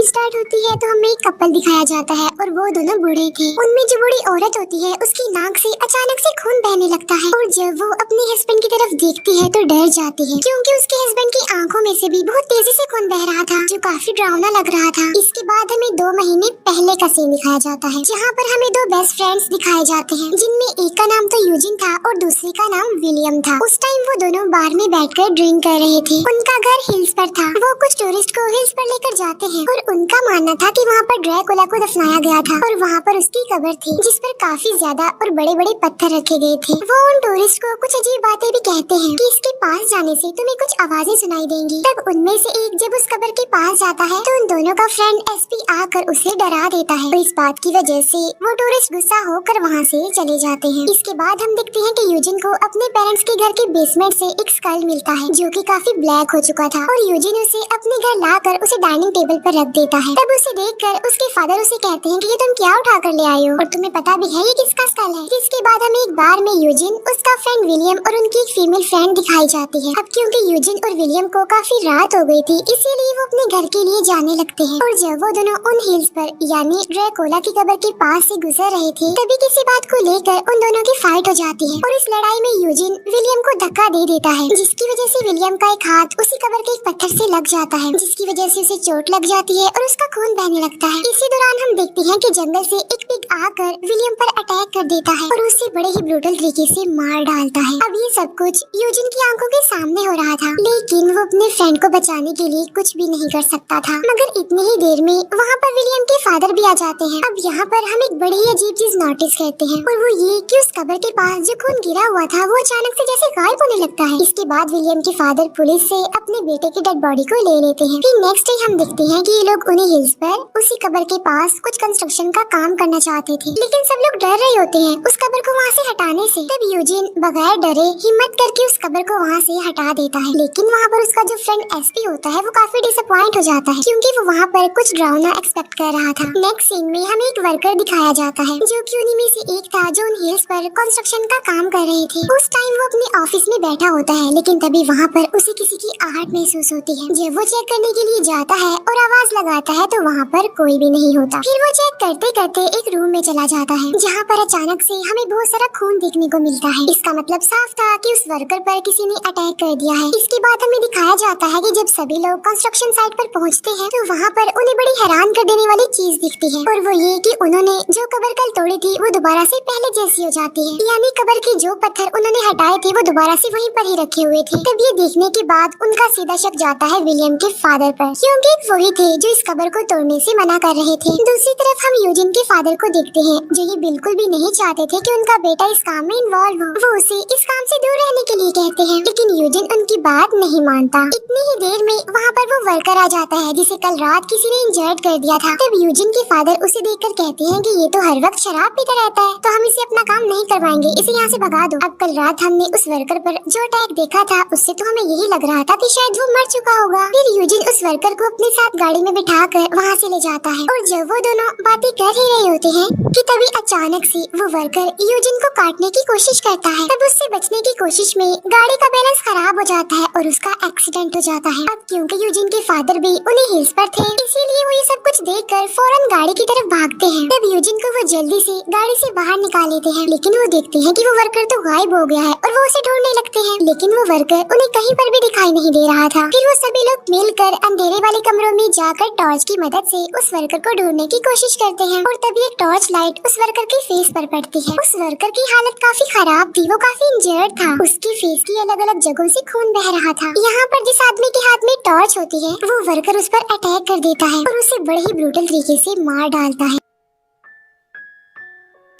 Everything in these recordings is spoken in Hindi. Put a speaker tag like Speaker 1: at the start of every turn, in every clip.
Speaker 1: मूवी स्टार्ट होती है तो हमें एक कपल दिखाया जाता है और वो दोनों बूढ़े थे। उनमें जो बूढ़ी औरत होती है उसकी नाक से अचानक से खून बहने लगता है और जब वो अपने हस्बैंड की तरफ देखती है तो डर जाती है क्योंकि उसके हस्बैंड की आंखों में से भी बहुत तेजी से खून बह रहा था जो काफी डरावना लग रहा था। इसके बाद हमें 2 महीने पहले का सीन दिखाया जाता है जहाँ पर हमें 2 बेस्ट फ्रेंड्स दिखाए जाते हैं जिनमें एक का नाम तो यूजिन था और दूसरे का नाम विलियम था। उस टाइम वो दोनों बार में बैठकर ड्रिंक कर रहे थे। उनका घर हिल्स पर था। वो कुछ टूरिस्ट को हिल्स पर लेकर जाते हैं और उनका मानना था कि वहाँ पर ड्रैकुला को दफनाया गया था और वहाँ पर उसकी कब्र थी जिस पर काफी ज्यादा और बड़े बड़े पत्थर रखे गए थे। वो उन टूरिस्ट को कुछ अजीब बातें भी कहते हैं कि इसके पास जाने से तुम्हें कुछ आवाजें सुनाई देंगी। तब उनमें से एक जब उस कब्र के पास जाता है तो उन दोनों का फ्रेंड एसपी आकर उसे डरा देता है और इस बात की वजह से वो टूरिस्ट गुस्सा होकर वहाँ से चले जाते हैं। इसके बाद हम देखते हैं कि यूजिन को अपने पेरेंट्स के घर के बेसमेंट से एक स्कल मिलता है जो कि काफी ब्लैक हो चुका था और यूजिन उसे अपने घर लाकर उसे डाइनिंग टेबल पर रख देता है। तब उसे देखकर उसके फादर उसे कहते हैं कि ये तुम क्या उठा कर ले आए हो और तुम्हें पता भी है ये किसका स्कल है। जिसके बाद हमें एक बार में यूजिन, उसका फ्रेंड विलियम और उनकी एक फीमेल फ्रेंड दिखाई जाती है। अब क्योंकि यूजिन और विलियम को काफी रात हो गई थी इसीलिए वो अपने घर के लिए जाने लगते हैं और जब वो दोनों उन हिल्स पर यानी ड्रैकुला की कब्र के पास से गुजर रहे थे तभी किसी बात को लेकर उन दोनों की फाइट हो जाती है और इस लड़ाई में यूजिन विलियम को धक्का दे देता है जिसकी वजह से विलियम का एक हाथ उसी कब्र के एक पत्थर से लग जाता है जिसकी वजह से उसे चोट लग जाती है और उसका खून बहने लगता है। इसी दौरान हम देखते हैं कि जंगल से एक पिग आकर विलियम पर अटैक कर देता है और उसे बड़े ही ब्रूटल तरीके से मार डालता है। अब ये सब कुछ यूजिन की आंखों के सामने हो रहा था लेकिन वो अपने फ्रेंड को बचाने के लिए कुछ भी नहीं कर सकता था। मगर इतनी ही देर में वहाँ पर विलियम के फादर भी आ जाते हैं। अब यहाँ पर हम एक बड़ी ही अजीब चीज नोटिस करते हैं और वो ये कि उस कब्र के पास जो खून गिरा हुआ था वो अचानक से जैसे गायब होने लगता है। इसके बाद विलियम के फादर पुलिस से अपने बेटे की डेड बॉडी को ले लेते हैं। फिर नेक्स्ट डे हम देखते हैं कि ये लोग उन्हीं हिल्स पर उसी कब्र के पास कुछ कंस्ट्रक्शन का काम करना चाहते थे लेकिन सब लोग डर रहे होते हैं उस कब्र को वहाँ से हटाने से। तब यूजिन बगैर डरे हिम्मत करके उस कब्र को वहाँ से हटा देता है लेकिन वहाँ पर उसका जो फ्रेंड एसपी होता है वो काफी डिसअपॉइंट हो जाता है क्योंकि वो वहाँ पर कुछ डरावना एक्सपेक्ट कर रहा था। नेक्स्ट सीन में हमें एक वर्कर दिखाया जाता है जो कि उन्हीं में से एक था जो उन हिल्स पर कंस्ट्रक्शन का काम कर रहे थे। उस टाइम वो अपने ऑफिस में बैठा होता है लेकिन तभी वहाँ पर उसे किसी की आहट महसूस होती है। जब वो चेक करने के लिए जाता है और आवाज लगाता है तो वहाँ पर कोई भी नहीं होता। फिर वो चेक करते करते एक रूम में चला जाता है जहाँ पर अचानक से हमें बहुत सारा खून देखने को मिलता है। इसका मतलब साफ था कि उस वर्कर पर किसी ने अटैक कर दिया है। इसके बाद हमें दिखाया जाता है कि जब सभी लोग कंस्ट्रक्शन साइट पर पहुँचते हैं तो वहाँ पर उन्हें बड़ी हैरान कर देने वाली चीज दिखती है और वो ये कि उन्होंने जो कब्र कल तोड़ी थी वो दोबारा से पहले जैसी हो जाती है यानी कब्र के जो पत्थर उन्होंने हटाए थे वो दोबारा से वहीं पर ही रखे हुए थे। तब ये देखने के बाद उनका सीधा शक जाता है विलियम के फादर पर क्योंकि वही थे जो इस कब्र को तोड़ने से मना कर रहे थे। दूसरी तरफ हम यूजिन के फादर को देखते हैं जो ये बिल्कुल भी नहीं चाहते थे कि उनका बेटा इस काम में इन्वॉल्व हो। वो उसे इस काम से दूर रहने के लिए कहते हैं लेकिन यूजिन उनकी बात नहीं मानता। इतनी ही देर में वहाँ पर वो वर्कर आ जाता है जिसे कल रात किसी ने इंजर्ड कर दिया था। तब यूजिन के फादर उसे देखकर कहते हैं कि ये तो हर वक्त शराब पीता रहता है तो हम इसे अपना काम नहीं करवाएंगे, इसे यहाँ से भगा दो। अब कल रात हमने उस वर्कर पर जो अटैक देखा था उससे तो हमें यही लग रहा था कि शायद वो मर चुका होगा। फिर यूजिन उस वर्कर को अपने साथ गाड़ी में बिठा कर वहाँ से ले जाता है और जब वो दोनों बातें कर ही रहे होते हैं कि तभी अचानक से वो वर्कर यूजिन को काटने की कोशिश करता है। तब उससे बचने की कोशिश में गाड़ी का बैलेंस खराब हो जाता है और उसका एक्सीडेंट हो जाता है। अब क्योंकि यूजिन के फादर भी उन्हीं हिल्स पर थे इसीलिए वो ये सब कुछ देखकर फौरन गाड़ी की तरफ भागते हैं। तब यूजिन को वो जल्दी से गाड़ी से बाहर निकाल लेते हैं लेकिन वो देखते हैं कि वो वर्कर तो गायब हो गया है और वो उसे ढूंढने लगते हैं लेकिन वो वर्कर उन्हें कहीं पर भी दिखाई नहीं दे रहा था। फिर वो सभी लोग मिलकर अंधेरे वाले कमरों में जाकर टॉर्च की मदद से उस वर्कर को ढूंढने की कोशिश करते हैं और तभी एक टॉर्च लाइट उस वर्कर के फेस पर पड़ती है। उस वर्कर की हालत काफी खराब थी, वो काफी इंजर्ड था। उसके फेस की अलग अलग जगहों से खून बह रहा था। यहाँ पर जिस आदमी के हाथ में टॉर्च होती है वो वर्कर उस पर अटैक कर देता है और उसे बड़े ही ब्रूटल तरीके से मार डालता है।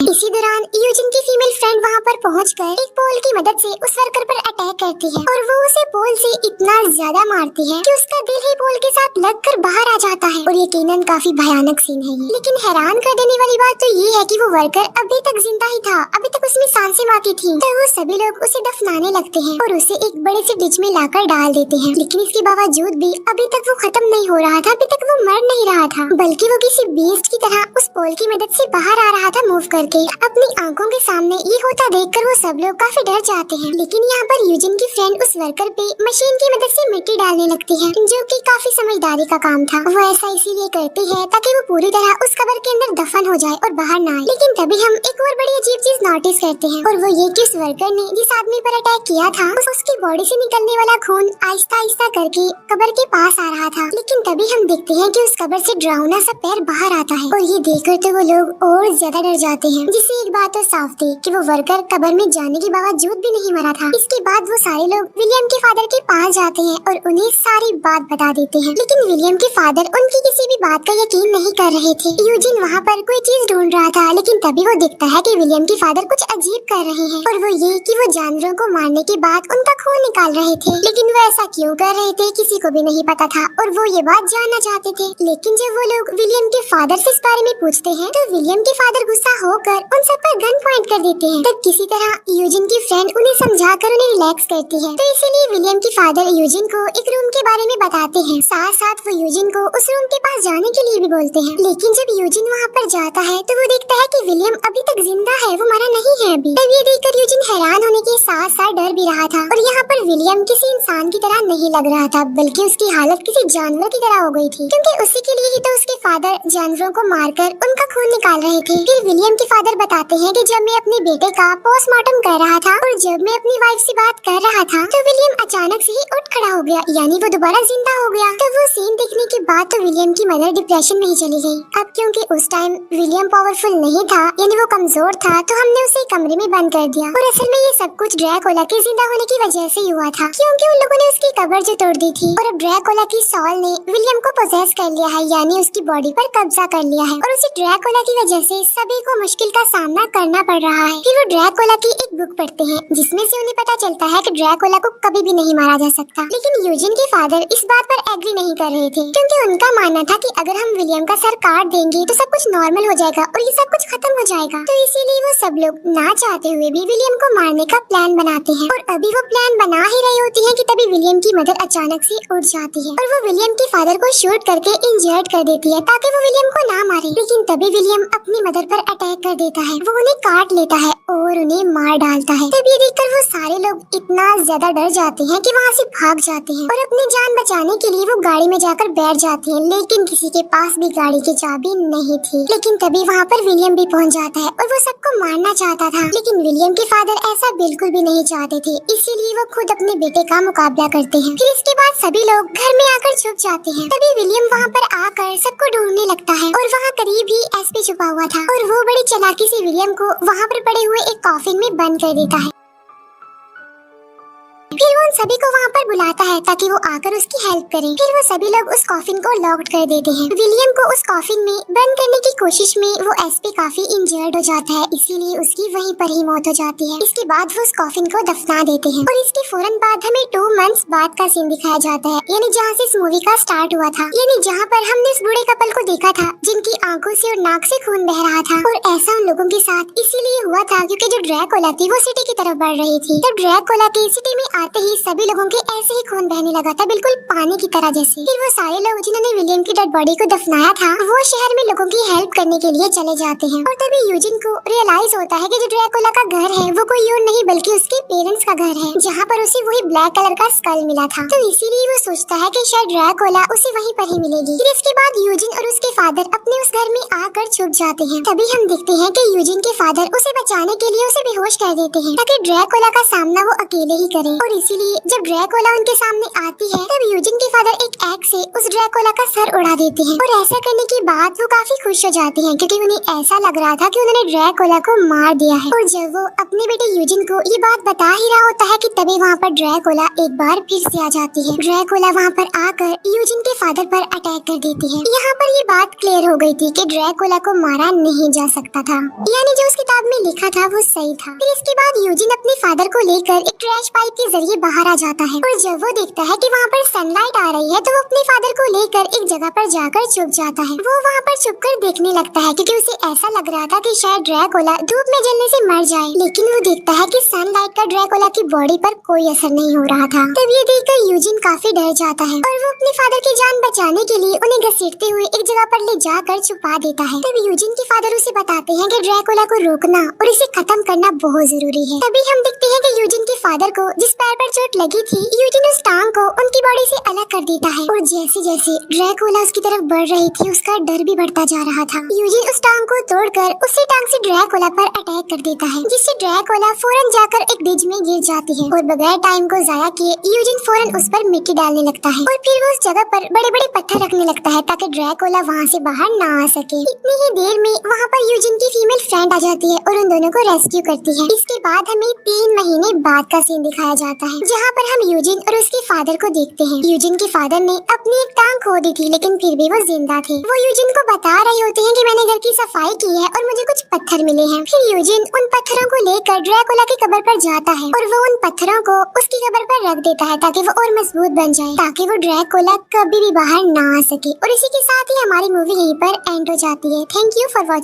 Speaker 1: इसी दौरान यूजिन की फीमेल फ्रेंड वहाँ पर पहुंचकर एक पोल की मदद से उस वर्कर पर अटैक करती है और वो उसे पोल से इतना ज्यादा मारती है कि उसका दिल ही पोल के साथ लगकर बाहर आ जाता है और यकीनन काफी भयानक सीन है ये। लेकिन हैरान कर देने वाली बात तो ये है कि वो वर्कर अभी तक जिंदा ही था, अभी तक उसमें सांसें बाकी थी। तो वो सभी लोग उसे दफनाने लगते हैं और उसे एक बड़े से डिच में लाकर डाल देते हैं लेकिन इसके बावजूद भी अभी तक वो खत्म नहीं हो रहा था, अभी तक वो मर नहीं रहा था बल्कि वो किसी बीस्ट की तरह उस पोल की मदद से बाहर आ रहा था मूव करके। अपनी आंखों के सामने ये होता देखकर वो सब लोग काफी डर जाते हैं लेकिन यहाँ पर यूजिन की फ्रेंड उस वर्कर पे मशीन की मदद से मिट्टी डालने लगती है जो कि काफी समझदारी का काम था। वो ऐसा इसीलिए करती है ताकि वो पूरी तरह उस कब्र के अंदर दफन हो जाए और बाहर ना आए। लेकिन तभी हम एक और बड़ी अजीब चीज नोटिस करते हैं, और वो ये कि उस वर्कर ने जिस आदमी पर अटैक किया था उसकी बॉडी से निकलने वाला खून आहिस्ता आहिस्ता करके कब्र के पास आ रहा था। लेकिन तभी हम देखते हैं कि उस कब्र से डरावना सा पैर बाहर आता है, और ये देखकर तो वो लोग और ज्यादा डर जाते हैं। जिससे एक बात तो साफ थी कि वो वर्कर कब्र में जाने के बावजूद भी नहीं मरा था। इसके बाद वो सारे लोग विलियम के फादर के पास जाते हैं और उन्हें सारी बात बता देते हैं। लेकिन विलियम के फादर उनकी किसी भी बात का यकीन नहीं कर रहे थे। यूजिन वहाँ पर कोई चीज ढूंढ रहा था, लेकिन तभी वो देखता है कि विलियम के फादर कुछ अजीब कर रहे हैं, और वो ये कि वो जानवरों को मारने के बाद उनका खून निकाल रहे थे। लेकिन वो ऐसा क्यों कर रहे थे किसी को भी नहीं पता था, और वो ये बात जानना चाहते थे। लेकिन जब वो लोग विलियम के फादर से इस बारे में पूछते हैं तो विलियम के फादर गुस्सा होकर उन सब पर गन पॉइंट कर देते हैं। तब किसी तरह यूजिन की फ्रेंड उन्हें समझाकर उन्हें रिलैक्स करती है। तो इसीलिए विलियम के फादर यूजिन को एक रूम के बारे में बताते हैं। साथ साथ वो यूजिन को उस रूम के पास जाने के लिए भी बोलते हैं। लेकिन जब यूजिन वहाँ पर जाता है तो वो देखता है कि विलियम अभी तक जिंदा है, वो मरा नहीं है अभी। तब ये देखकर यूजिन हैरान होने के साथ साथ डर भी रहा था, और यहाँ पर विलियम किसी इंसान की तरह नहीं लग रहा था, बल्कि उसकी हालत किसी जानवर की तरह हो गई थी, क्योंकि उसी के लिए ही तो उसके फादर जानवरों को मारकर उनका खून निकाल रहे थे। फिर विलियम के फादर बताते हैं कि जब मैं अपने बेटे का पोस्टमार्टम कर रहा था और जब मैं अपनी वाइफ से बात कर रहा था तो विलियम अचानक से ही उठ खड़ा हो गया, यानी वो दोबारा जिंदा हो गया। तो वो सीन देखने के बाद तो विलियम की मदर डिप्रेशन में ही चली गई। अब क्योंकि उस टाइम विलियम पावरफुल नहीं था, यानी वो कमजोर था, तो हमने उसे कमरे में बंद कर दिया। और असल में ये सब कुछ ड्रैकुला के जिंदा होने की वजह से हुआ था, क्योंकि उन लोगों ने उसकी कब्र जो तोड़ दी थी, और अब ड्रैकुला की सॉल ने विलियम को पोजेस कर लिया है, यानी उसकी बॉडी पर कब्जा कर लिया है, और उसी ड्रैकुला की वजह से सभी को मुश्किल का सामना करना पड़ रहा है। फिर वो ड्रैकुला की एक बुक पढ़ते हैं जिसमें से उन्हें पता चलता है कि ड्रैकुला को कभी भी नहीं मारा जा सकता। लेकिन यूजिन के फादर इस बात पर एग्री नहीं कर रहे थे, क्योंकि उनका मानना था कि अगर हम विलियम का सर काट देंगे तो सब कुछ नॉर्मल हो जाएगा और ये सब कुछ खत्म हो जाएगा। तो इसीलिए वो सब लोग ना चाहते हुए भी विलियम को मारने का प्लान बनाते हैं, और अभी वो प्लान बना ही रही होती है कि तभी विलियम की मदर अचानक से उठ जाती है, और वो विलियम के फादर को शूट करके इंजर्ड कर देती है ताकि वो विलियम को ना मारे। लेकिन तभी विलियम अपनी मदर पर अटैक कर देता है, वो उन्हें काट लेता है और उन्हें मार डालता है। तब ये देखकर वो सारे लोग इतना ज्यादा डर जाते हैं कि वहाँ से भाग जाते हैं, और अपनी जान बचाने के लिए वो गाड़ी में जाकर बैठ जाते हैं। लेकिन किसी के पास भी गाड़ी की चाबी नहीं थी। लेकिन तभी वहाँ पर विलियम भी पहुँच जाता है, और वो सबको मारना चाहता था, लेकिन विलियम के फादर ऐसा बिल्कुल भी नहीं चाहते थे, इसीलिए वो खुद अपने बेटे का मुकाबला करते हैं। फिर इसके बाद सभी लोग घर में आकर छुप जाते हैं। तभी विलियम वहाँ पर आकर सबको ढूंढने लगता है, और वहाँ करीब ही एसपी छुपा हुआ था, और वो बड़ी चालाकी से विलियम को वहाँ पर पड़े हुए एक कॉफिन में बंद कर देता है। फिर वो उन सभी को वहाँ पर बुलाता है ताकि वो आकर उसकी हेल्प करें। फिर वो सभी लोग उस कॉफिन को लॉक्ड कर देते हैं। विलियम को उस कॉफिन में बंद करने की कोशिश में वो एसपी काफी इंजर्ड हो जाता है, इसीलिए उसकी वहीं पर ही मौत हो जाती है। इसके बाद वो उस कॉफिन को दफना देते हैं, और इसके फौरन बाद हमें 2 मंथ्स बाद का सीन दिखाया जाता है, यानी जहाँ से इस मूवी का स्टार्ट हुआ था, यानी जहाँ पर हमने इस बूढ़े कपल को देखा था जिनकी आंखों से और नाक से खून बह रहा था। और ऐसा उन लोगों के साथ इसीलिए हुआ था क्योंकि जो ड्रैकुला थी वो सिटी की तरफ बढ़ रही थी। तब ड्रैकुला के सिटी में आते ही सभी लोगों के ऐसे ही खून बहने लगा था, बिल्कुल पानी की तरह जैसे। फिर वो सारे लोग जिन्होंने विलियम की डेड बॉडी को दफनाया था वो शहर में लोगों की हेल्प करने के लिए चले जाते हैं, और तभी यूजिन को रियलाइज होता है कि जो ड्रैकुला का घर है वो कोई और नहीं बल्कि उसके पेरेंट्स का घर है, जहाँ पर उसे वही ब्लैक कलर का स्कल मिला था। तो इसीलिए वो सोचता है कि शायद ड्रैकुला उसे वहीं पर ही मिलेगी। फिर इसके बाद यूजिन और उसके फादर अपने उस घर में आकर छुप जाते हैं। तभी हम देखते हैं कि यूजिन के फादर उसे बचाने के लिए उसे बेहोश कर देते हैं ताकि ड्रैकुला का सामना वो अकेले ही करे। और इसीलिए जब ड्रैकुला उनके सामने आती है तब यूजिन के फादर एक एक्स से उस ड्रैकुला का सर उड़ा देते हैं, और ऐसा करने के बाद वो काफी खुश हो जाते हैं क्योंकि उन्हें ऐसा लग रहा था कि उन्होंने ड्रैकुला को मार दिया है। और जब वो अपने बेटे यूजिन को ये बात बता ही रहा होता है कि तभी वहाँ पर ड्रैकुला एक बार फिर से आ जाती है। ड्रैकुला वहाँ पर आकर यूजिन के फादर पर अटैक कर देती है। यहाँ पर ये बात क्लियर हो गई थी कि ड्रैकुला को मारा नहीं जा सकता था, यानी जो उस किताब में लिखा था वो सही था। फिर इसके बाद यूजिन अपने फादर को लेकर एक ट्रैश पाइप के जरिए बाहर आ जाता है, और जब वो देखता है कि वहाँ पर सनलाइट आ रही है तो वो अपने फादर को लेकर एक जगह पर जाकर छुप जाता है। वो वहाँ पर छुपकर देखने लगता है क्योंकि उसे ऐसा लग रहा था कि शायद ड्रैकुला धूप में जलने से मर जाए, लेकिन वो देखता है कि सनलाइट का ड्रैकुला की बॉडी पर कोई असर नहीं हो रहा था। तब ये देखकर यूजिन काफी डर जाता है, और वो अपने फादर की जान बचाने के लिए उन्हें घसीटते हुए एक जगह पर ले जाकर छुपा देता है। तब यूजिन के फादर उसे बताते हैं कि ड्रैकुला को रोकना और इसे खत्म करना बहुत जरूरी है। तभी हम देखते हैं कि यूजिन के फादर को जिस पैर पैर पर चोट लगी थी, यूजिन उस टांग को उनकी बॉडी से अलग कर देता है और जैसे जैसे ड्रैकुला उसकी तरफ बढ़ रही थी उसका डर भी बढ़ता जा रहा था। यूजिन उस टांग को तोड़कर उसी टांग से ड्रैकुला पर अटैक कर देता है, जिससे ड्रैकुला फौरन जाकर एक डिज में गिर जाती है और बगैर टाइम को जाया किए यूजिन फौरन उस पर मिट्टी डालने लगता है और फिर वो उस जगह पर बड़े बड़े पत्थर रखने लगता है ताकि ड्रैकुला वहाँ से बाहर ना आ सके। इतनी ही देर में वहाँ पर यूजिन की फीमेल फ्रेंड आ जाती है और उन दोनों को रेस्क्यू करती है। इसके बाद हमें 3 महीने बाद का सीन दिखाया जाता है, जहाँ पर हम यूजिन और उसके फादर को देखते हैं। यूजिन के फादर ने अपनी एक टांग खो दी थी, लेकिन फिर भी वो जिंदा थे। वो यूजिन को बता रहे होते हैं कि मैंने घर की सफाई की है और मुझे कुछ पत्थर मिले हैं। फिर यूजिन उन पत्थरों को लेकर ड्रैकुला की कब्र पर जाता है और वो उन पत्थरों को उसकी कब्र पर रख देता है ताकि वो और मजबूत बन जाए, ताकि वो ड्रैकुला कभी भी बाहर ना आ सके। और इसी के साथ ही हमारी मूवी यहीं पर एंड हो जाती है। Thank you for watching.